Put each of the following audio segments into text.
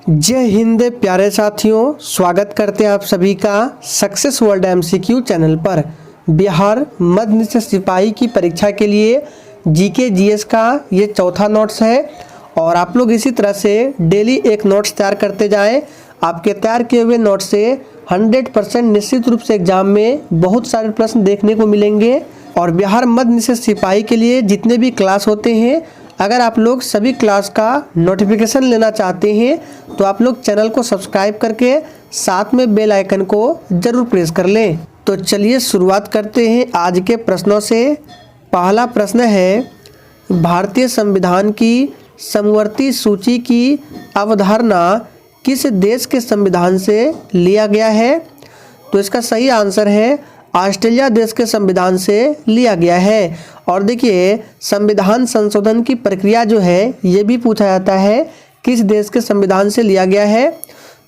जय हिंद प्यारे साथियों, स्वागत करते हैं आप सभी का सक्सेस वर्ल्ड एमसीक्यू चैनल पर। बिहार मध्य निश्चित सिपाही की परीक्षा के लिए जीके जीएस का ये चौथा नोट्स है और आप लोग इसी तरह से डेली एक नोट्स तैयार करते जाएं। आपके तैयार किए हुए नोट्स से 100% निश्चित रूप से एग्जाम में बहुत सारे प्रश्न देखने को मिलेंगे। और बिहार मध्य निश्चित सिपाही के लिए जितने भी क्लास होते हैं, अगर आप लोग सभी क्लास का नोटिफिकेशन लेना चाहते हैं तो आप लोग चैनल को सब्सक्राइब करके साथ में बेल आइकन को ज़रूर प्रेस कर लें। तो चलिए शुरुआत करते हैं आज के प्रश्नों से। पहला प्रश्न है, भारतीय संविधान की समवर्ती सूची की अवधारणा किस देश के संविधान से लिया गया है? तो इसका सही आंसर है ऑस्ट्रेलिया देश के संविधान से लिया गया है। और देखिए, संविधान संशोधन की प्रक्रिया जो है ये भी पूछा जाता है किस देश के संविधान से लिया गया है,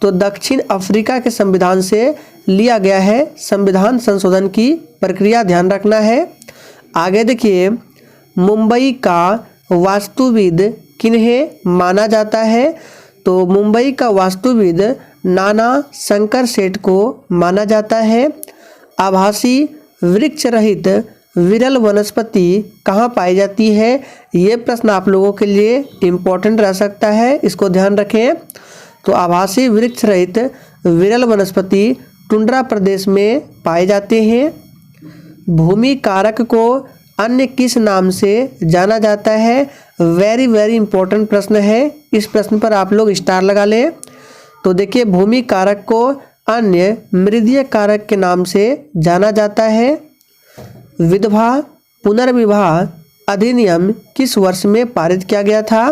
तो दक्षिण अफ्रीका के संविधान से लिया गया है। संविधान संशोधन की प्रक्रिया ध्यान रखना है। आगे देखिए, मुंबई का वास्तुविद किन्हें माना जाता है? तो मुंबई का वास्तुविद नाना शंकर सेठ को माना जाता है। आभासी वृक्ष रहित विरल वनस्पति कहाँ पाई जाती है? ये प्रश्न आप लोगों के लिए इम्पोर्टेंट रह सकता है, इसको ध्यान रखें। तो आभासी वृक्ष रहित विरल वनस्पति टुंड्रा प्रदेश में पाए जाते हैं। भूमि कारक को अन्य किस नाम से जाना जाता है? वेरी वेरी इंपॉर्टेंट प्रश्न है, इस प्रश्न पर आप लोग स्टार लगा लें। तो देखिए, भूमि कारक को अन्य मृदीय कारक के नाम से जाना जाता है। विधवा पुनर्विवाह अधिनियम किस वर्ष में पारित किया गया था?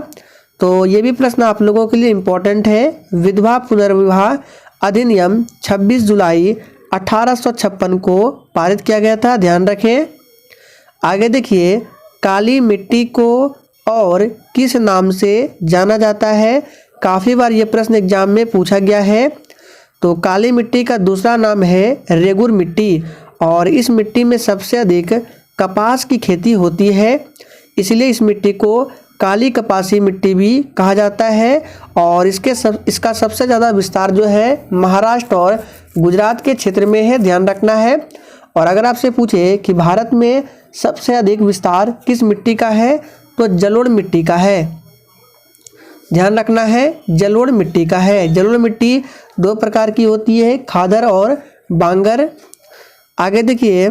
तो ये भी प्रश्न आप लोगों के लिए इम्पोर्टेंट है। विधवा पुनर्विवाह अधिनियम 26 जुलाई 1856 को पारित किया गया था, ध्यान रखें। आगे देखिए, काली मिट्टी को और किस नाम से जाना जाता है? काफ़ी बार ये प्रश्न एग्जाम में पूछा गया है। तो काली मिट्टी का दूसरा नाम है रेगुर मिट्टी और इस मिट्टी में सबसे अधिक कपास की खेती होती है, इसलिए इस मिट्टी को काली कपासी मिट्टी भी कहा जाता है। और इसका सबसे ज़्यादा विस्तार जो है महाराष्ट्र और गुजरात के क्षेत्र में है, ध्यान रखना है। और अगर आपसे पूछे कि भारत में सबसे अधिक विस्तार किस मिट्टी का है, तो जलोढ़ मिट्टी का है, ध्यान रखना है, जलोढ़ मिट्टी का है। जलोढ़ मिट्टी दो प्रकार की होती है, खादर और बांगर। आगे देखिए,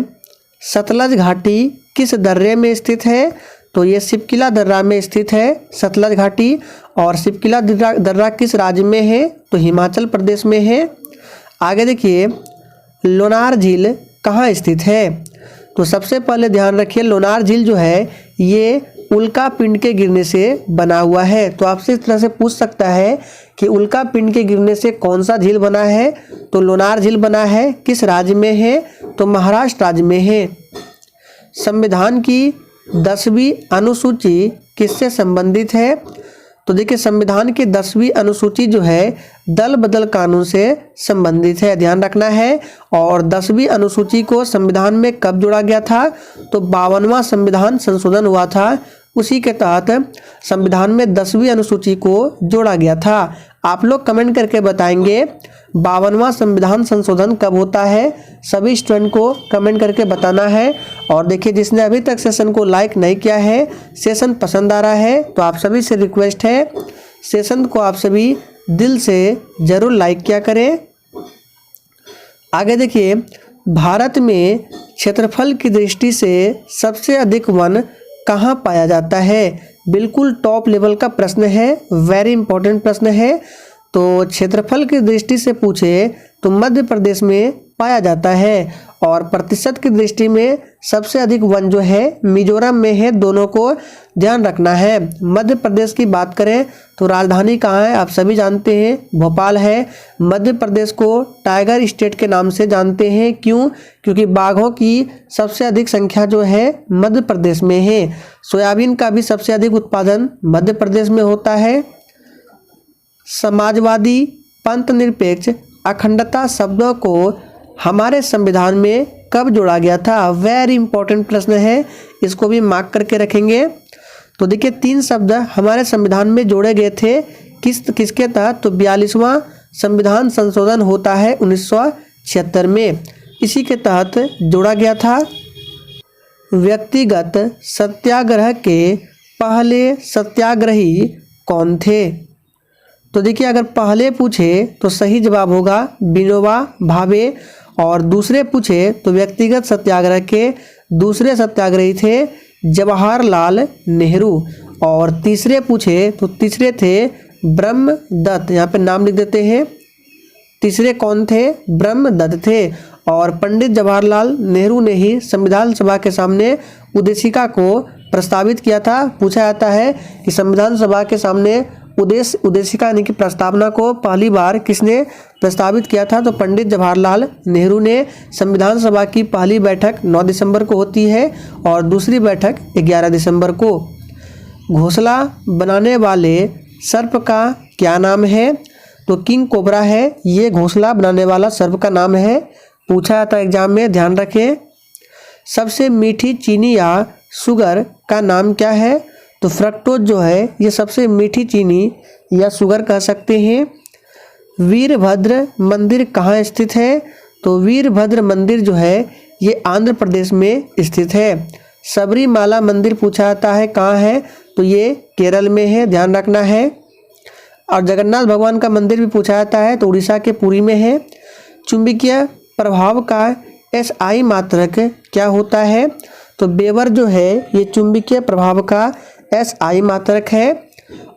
सतलज घाटी किस दर्रे में स्थित है? तो ये सिपकिला दर्रा में स्थित है सतलज घाटी। और सिपकिला दर्रा किस राज्य में है? तो हिमाचल प्रदेश में है। आगे देखिए, लोनार झील कहाँ स्थित है? तो सबसे पहले ध्यान रखिए, लोनार झील जो है ये उल्का पिंड के गिरने से बना हुआ है। तो आपसे इस तरह से पूछ सकता है कि उल्का पिंड के गिरने से कौन सा झील बना है? तो लोनार झील बना है, किस राज्य में है? तो महाराष्ट्र राज्य में है। संविधान की 10वीं अनुसूची किससे संबंधित है? तो देखिए, संविधान की 10वीं अनुसूची जो है दल बदल कानून से संबंधित है, ध्यान रखना है। और 10वीं अनुसूची को संविधान में कब जोड़ा गया था? तो 52वां संविधान संशोधन हुआ था, उसी के तहत संविधान में 10वीं अनुसूची को जोड़ा गया था। आप लोग कमेंट करके बताएंगे 52वां संविधान संशोधन कब होता है, सभी स्टूडेंट को कमेंट करके बताना है। और देखिए, जिसने अभी तक सेशन को लाइक नहीं किया है, सेशन पसंद आ रहा है तो आप सभी से रिक्वेस्ट है, सेशन को आप सभी दिल से ज़रूर लाइक किया करें। आगे देखिए, भारत में क्षेत्रफल की दृष्टि से सबसे अधिक वन कहाँ पाया जाता है? बिल्कुल टॉप लेवल का प्रश्न है, वेरी इंपॉर्टेंट प्रश्न है। तो क्षेत्रफल की दृष्टि से पूछे तो मध्य प्रदेश में पाया जाता है। और प्रतिशत की दृष्टि में सबसे अधिक वन जो है मिजोरम में है, दोनों को ध्यान रखना है। मध्य प्रदेश की बात करें तो राजधानी कहाँ है? आप सभी जानते हैं, भोपाल है। मध्य प्रदेश को टाइगर स्टेट के नाम से जानते हैं, क्यों? क्योंकि बाघों की सबसे अधिक संख्या जो है मध्य प्रदेश में है। सोयाबीन का भी सबसे अधिक उत्पादन मध्य प्रदेश में होता है। समाजवादी पंथ निरपेक्ष अखंडता शब्दों को हमारे संविधान में कब जोड़ा गया था? वेरी इंपॉर्टेंट प्रश्न है, इसको भी मार्क करके रखेंगे। तो देखिए, 3 शब्द हमारे संविधान में जोड़े गए थे, किसके तहत? तो 42वां संविधान संशोधन होता है 1976 में। इसी के तहत जोड़ा गया था। व्यक्तिगत सत्याग्रह के पहले सत्याग्रही कौन थे? तो देखिए, अगर पहले पूछे तो सही जवाब होगा विनोबा भावे, और दूसरे पूछे तो व्यक्तिगत सत्याग्रह के दूसरे सत्याग्रही थे जवाहरलाल नेहरू, और तीसरे पूछे तो तीसरे थे ब्रह्मदत्त। यहाँ पे नाम लिख देते हैं। तीसरे कौन थे? ब्रह्मदत्त थे। और पंडित जवाहरलाल नेहरू ने ही संविधान सभा के सामने उद्देशिका को प्रस्तावित किया था। पूछा जाता है कि संविधान सभा के सामने उद्देशिका यानी कि प्रस्तावना को पहली बार किसने प्रस्तावित किया था? तो पंडित जवाहरलाल नेहरू ने। संविधान सभा की पहली बैठक 9 दिसंबर को होती है और दूसरी बैठक 11 दिसंबर को। घोंसला बनाने वाले सर्प का क्या नाम है? तो किंग कोबरा है ये घोंसला बनाने वाला सर्प का नाम है। पूछा जाता है एग्जाम में, ध्यान रखें। सबसे मीठी चीनी या शुगर का नाम क्या है? तो फ्रक्टोज जो है ये सबसे मीठी चीनी या शुगर कह सकते हैं। वीरभद्र मंदिर कहाँ स्थित है? तो वीरभद्र मंदिर जो है ये आंध्र प्रदेश में स्थित है। सबरीमाला मंदिर पूछा जाता है कहाँ है? तो ये केरल में है, ध्यान रखना है। और जगन्नाथ भगवान का मंदिर भी पूछा जाता है, तो उड़ीसा के पुरी में है। चुंबकीय प्रभाव का SI मात्रक क्या होता है? तो बेवर जो है ये चुंबकीय प्रभाव का SI मात्रक है।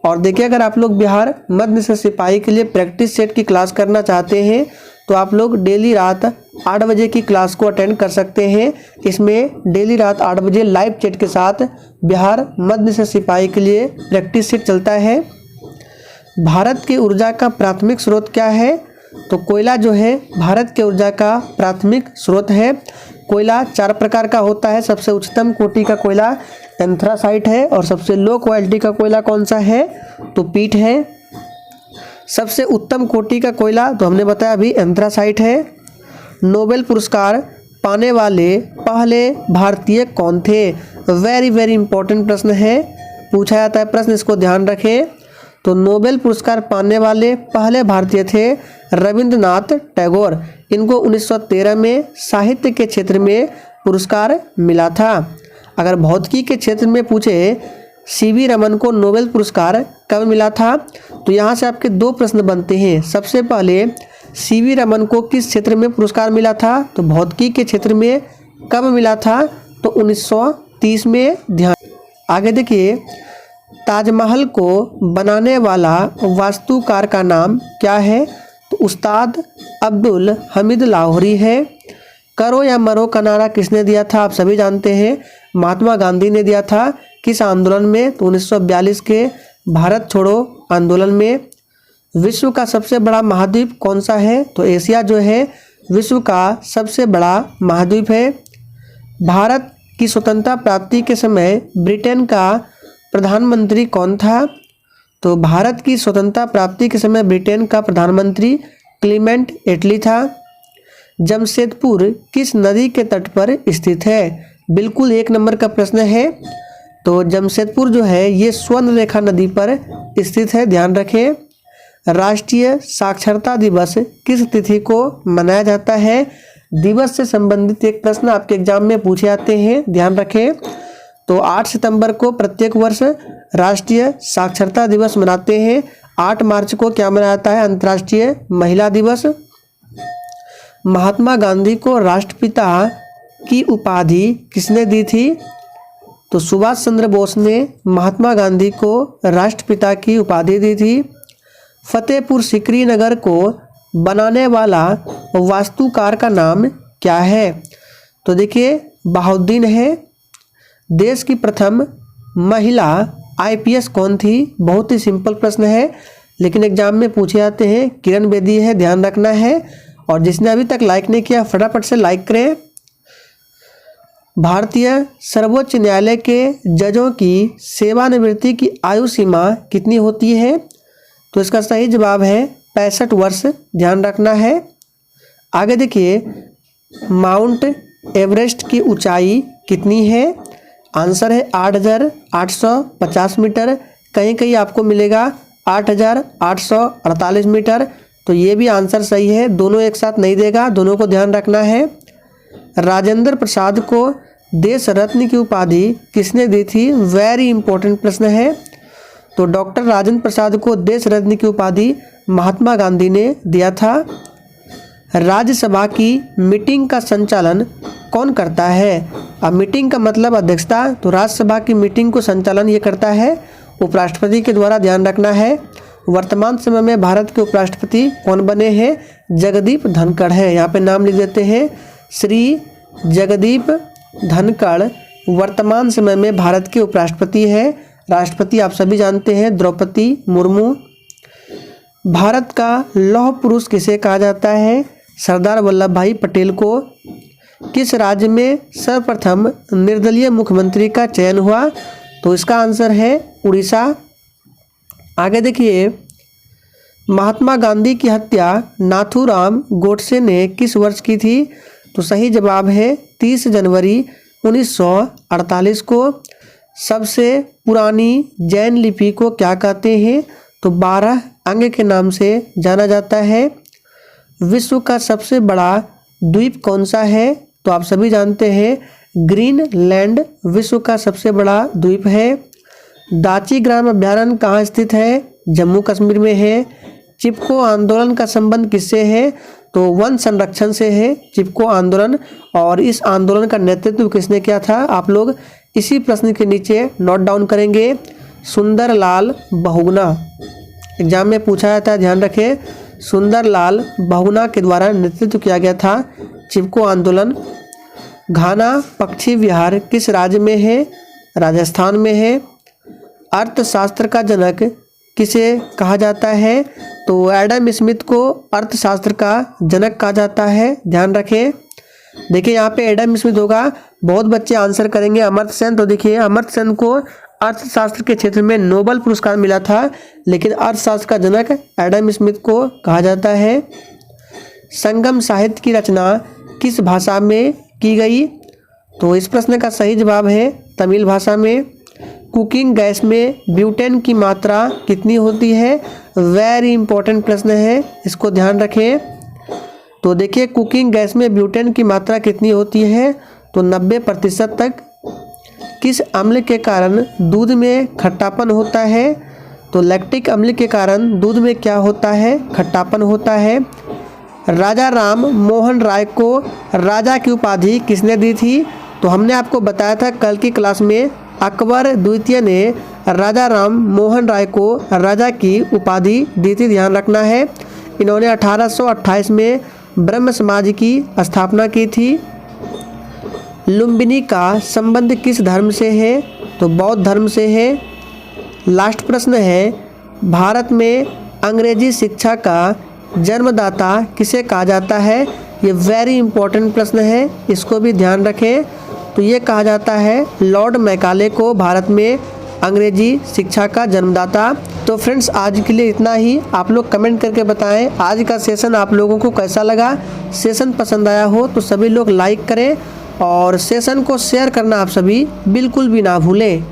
और देखिए, अगर आप लोग बिहार मध्य निषेध सिपाही के लिए प्रैक्टिस सेट की क्लास करना चाहते हैं तो आप लोग डेली रात 8 बजे की क्लास को अटेंड कर सकते हैं। इसमें डेली रात 8 बजे लाइव चैट के साथ बिहार मध्य निषेध सिपाही के लिए प्रैक्टिस सेट चलता है। भारत की ऊर्जा का प्राथमिक स्रोत क्या है? तो कोयला जो है भारत के ऊर्जा का प्राथमिक स्रोत है। कोयला 4 प्रकार का होता है। सबसे उच्चतम कोटि का कोयला एंथ्रासाइट है, और सबसे लो क्वालिटी का कोयला कौन सा है? तो पीट है। सबसे उत्तम कोटि का कोयला तो हमने बताया अभी एंथ्रासाइट है। नोबेल पुरस्कार पाने वाले पहले भारतीय कौन थे? वेरी वेरी इंपॉर्टेंट प्रश्न है, पूछा जाता है प्रश्न, इसको ध्यान रखें। तो नोबेल पुरस्कार पाने वाले पहले भारतीय थे रविंद्रनाथ टैगोर। इनको 1913 में साहित्य के क्षेत्र में पुरस्कार मिला था। अगर भौतिकी के क्षेत्र में पूछे CV रमन को नोबेल पुरस्कार कब मिला था? तो यहाँ से आपके 2 प्रश्न बनते हैं। सबसे पहले CV रमन को किस क्षेत्र में पुरस्कार मिला था? तो भौतिकी के क्षेत्र में। कब मिला था? तो 1930 में। ध्यान आगे देखिए, ताजमहल को बनाने वाला वास्तुकार का नाम क्या है? तो उस्ताद अब्दुल हमीद लाहौरी है। करो या मरो का नारा किसने दिया था? आप सभी जानते हैं, महात्मा गांधी ने दिया था। किस आंदोलन में? तो 1942 के भारत छोड़ो आंदोलन में। विश्व का सबसे बड़ा महाद्वीप कौन सा है? तो एशिया जो है विश्व का सबसे बड़ा महाद्वीप है। भारत की स्वतंत्रता प्राप्ति के समय ब्रिटेन का प्रधानमंत्री कौन था? तो भारत की स्वतंत्रता प्राप्ति के समय ब्रिटेन का प्रधानमंत्री क्लीमेंट एटली था। जमशेदपुर किस नदी के तट पर स्थित है? बिल्कुल 1 नंबर का प्रश्न है। तो जमशेदपुर जो है ये स्वर्ण रेखा नदी पर स्थित है, ध्यान रखें। राष्ट्रीय साक्षरता दिवस किस तिथि को मनाया जाता है? दिवस से संबंधित एक प्रश्न आपके एग्जाम में पूछे जाते हैं, ध्यान रखें। तो 8 सितंबर को प्रत्येक वर्ष राष्ट्रीय साक्षरता दिवस मनाते हैं। 8 मार्च को क्या मनाया जाता है? अंतर्राष्ट्रीय महिला दिवस। महात्मा गांधी को राष्ट्रपिता की उपाधि किसने दी थी? तो सुभाष चंद्र बोस ने महात्मा गांधी को राष्ट्रपिता की उपाधि दी थी। फतेहपुर सीकरी नगर को बनाने वाला वास्तुकार का नाम क्या है? तो देखिए बहाउद्दीन है। देश की प्रथम महिला IPS कौन थी? बहुत ही सिंपल प्रश्न है, लेकिन एग्जाम में पूछे जाते हैं। किरण बेदी है, ध्यान रखना है। और जिसने अभी तक लाइक नहीं किया फटाफट से लाइक करें। भारतीय सर्वोच्च न्यायालय के जजों की सेवानिवृत्ति की आयु सीमा कितनी होती है? तो इसका सही जवाब है 65 वर्ष, ध्यान रखना है। आगे देखिए, माउंट एवरेस्ट की ऊंचाई कितनी है? आंसर है 8,850 मीटर। कहीं कहीं आपको मिलेगा 8,848 मीटर। तो ये भी आंसर सही है, दोनों एक साथ नहीं देगा, दोनों को ध्यान रखना है। राजेंद्र प्रसाद को देश रत्न की उपाधि किसने दी थी? वेरी इंपॉर्टेंट प्रश्न है। तो डॉक्टर राजेंद्र प्रसाद को देश रत्न की उपाधि महात्मा गांधी ने दिया था। राज्यसभा की मीटिंग का संचालन कौन करता है? अब मीटिंग का मतलब अध्यक्षता, तो राज्यसभा की मीटिंग को संचालन ये करता है उपराष्ट्रपति के द्वारा, ध्यान रखना है। वर्तमान समय में भारत के उपराष्ट्रपति कौन बने हैं? जगदीप धनखड़ है। यहाँ पे नाम लिख देते हैं, श्री जगदीप धनखड़ वर्तमान समय में भारत के उपराष्ट्रपति है। राष्ट्रपति आप सभी जानते हैं द्रौपदी मुर्मू। भारत का लौह पुरुष किसे कहा जाता है? सरदार वल्लभ भाई पटेल को। किस राज्य में सर्वप्रथम निर्दलीय मुख्यमंत्री का चयन हुआ? तो इसका आंसर है उड़ीसा। आगे देखिए, महात्मा गांधी की हत्या नाथूराम गोडसे ने किस वर्ष की थी? तो सही जवाब है 30 जनवरी 1948 को। सबसे पुरानी जैन लिपि को क्या कहते हैं? तो 12 अंग के नाम से जाना जाता है। विश्व का सबसे बड़ा द्वीप कौन सा है? तो आप सभी जानते हैं ग्रीनलैंड विश्व का सबसे बड़ा द्वीप है। दाची ग्राम अभ्यारण्य कहाँ स्थित है? जम्मू कश्मीर में है। चिपको आंदोलन का संबंध किससे है? तो वन संरक्षण से है चिपको आंदोलन। और इस आंदोलन का नेतृत्व किसने किया था? आप लोग इसी प्रश्न के नीचे नोट डाउन करेंगे, सुंदरलाल बहुगुणा। एग्जाम में पूछा जाता है, ध्यान रखें, सुंदरलाल बहुगुणा के द्वारा नेतृत्व किया गया था चिपको आंदोलन। घाना पक्षी विहार किस राज्य में है? राजस्थान में है। अर्थशास्त्र का जनक किसे कहा जाता है? तो एडम स्मिथ को अर्थशास्त्र का जनक कहा जाता है, ध्यान रखें। देखिए यहाँ पे एडम स्मिथ होगा, बहुत बच्चे आंसर करेंगे अमर्त्य सेन। तो देखिए अमर्त्य सेन को अर्थशास्त्र के क्षेत्र में नोबेल पुरस्कार मिला था, लेकिन अर्थशास्त्र का जनक एडम स्मिथ को कहा जाता है। संगम साहित्य की रचना किस भाषा में की गई? तो इस प्रश्न का सही जवाब है तमिल भाषा में। कुकिंग गैस में ब्यूटेन की मात्रा कितनी होती है? वेरी इंपॉर्टेंट प्रश्न है, इसको ध्यान रखें। तो देखिए कुकिंग गैस में ब्यूटेन की मात्रा कितनी होती है? तो 90% तक। किस अम्ल के कारण दूध में खट्टापन होता है? तो लैक्टिक अम्ल के कारण दूध में क्या होता है? खट्टापन होता है। राजा राम मोहन राय को राजा की उपाधि किसने दी थी? तो हमने आपको बताया था कल की क्लास में, अकबर द्वितीय ने राजा राम मोहन राय को राजा की उपाधि दी थी, ध्यान रखना है। इन्होंने 1828 में ब्रह्म समाज की स्थापना की थी। लुम्बिनी का संबंध किस धर्म से है? तो बौद्ध धर्म से है। लास्ट प्रश्न है, भारत में अंग्रेजी शिक्षा का जन्मदाता किसे कहा जाता है? ये वेरी इंपॉर्टेंट प्रश्न है, इसको भी ध्यान रखें। तो ये कहा जाता है लॉर्ड मैकाले को भारत में अंग्रेजी शिक्षा का जन्मदाता। तो फ्रेंड्स आज के लिए इतना ही। आप लोग कमेंट करके बताएं आज का सेशन आप लोगों को कैसा लगा। सेशन पसंद आया हो तो सभी लोग लाइक करें और सेशन को शेयर करना आप सभी बिल्कुल भी ना भूलें।